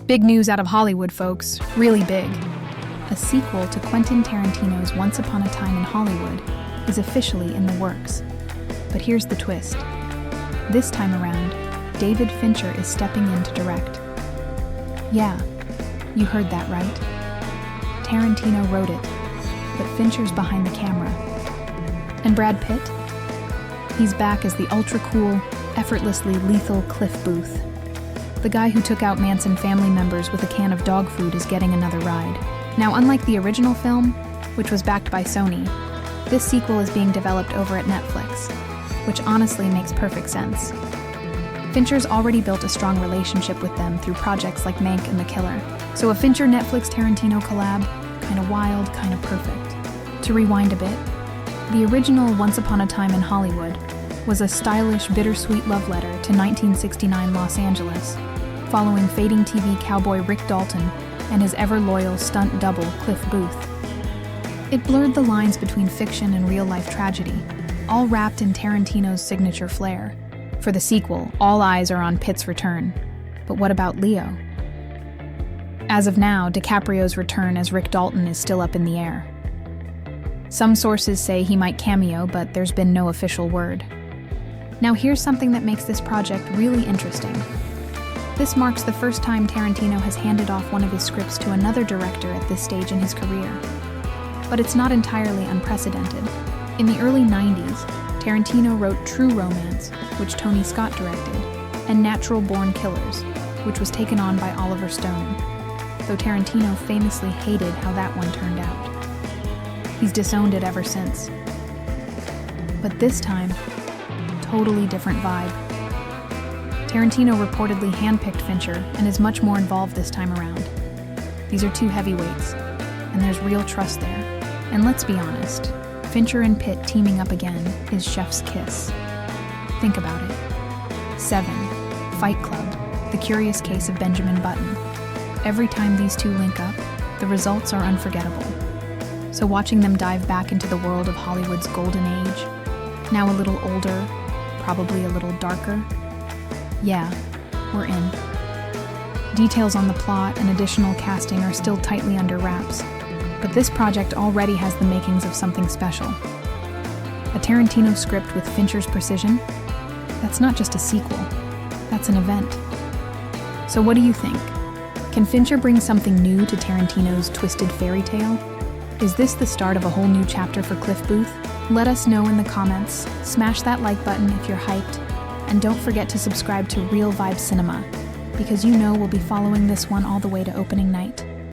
Big news out of Hollywood, folks. Really big. A sequel to Quentin Tarantino's Once Upon a Time in Hollywood is officially in the works. But here's the twist. This time around, David Fincher is stepping in to direct. Yeah, you heard that right. Tarantino wrote it, but Fincher's behind the camera. And Brad Pitt? He's back as the ultra-cool, effortlessly lethal Cliff Booth. The guy who took out Manson family members with a can of dog food is getting another ride. Now, unlike the original film, which was backed by Sony, this sequel is being developed over at Netflix, which honestly makes perfect sense. Fincher's already built a strong relationship with them through projects like Mank and The Killer, so a Fincher-Netflix-Tarantino collab, kinda wild, kinda perfect. To rewind a bit, the original Once Upon a Time in Hollywood was a stylish, bittersweet love letter to 1969 Los Angeles, following fading TV cowboy Rick Dalton and his ever-loyal stunt double Cliff Booth. It blurred the lines between fiction and real-life tragedy, all wrapped in Tarantino's signature flair. For the sequel, all eyes are on Pitt's return. But what about Leo? As of now, DiCaprio's return as Rick Dalton is still up in the air. Some sources say he might cameo, but there's been no official word. Now here's something that makes this project really interesting. This marks the first time Tarantino has handed off one of his scripts to another director at this stage in his career. But it's not entirely unprecedented. In the early 90s, Tarantino wrote True Romance, which Tony Scott directed, and Natural Born Killers, which was taken on by Oliver Stone, though Tarantino famously hated how that one turned out. He's disowned it ever since. But this time, totally different vibe. Tarantino reportedly handpicked Fincher and is much more involved this time around. These are two heavyweights, and there's real trust there. And let's be honest, Fincher and Pitt teaming up again is chef's kiss. Think about it. Se7en, Fight Club, The Curious Case of Benjamin Button. Every time these two link up, the results are unforgettable. So watching them dive back into the world of Hollywood's golden age, now a little older, probably a little darker, yeah, we're in. Details on the plot and additional casting are still tightly under wraps, but this project already has the makings of something special. A Tarantino script with Fincher's precision? That's not just a sequel, that's an event. So what do you think? Can Fincher bring something new to Tarantino's twisted fairy tale? Is this the start of a whole new chapter for Cliff Booth? Let us know in the comments, smash that like button if you're hyped, and don't forget to subscribe to Real Vibe Cinema, because you know we'll be following this one all the way to opening night.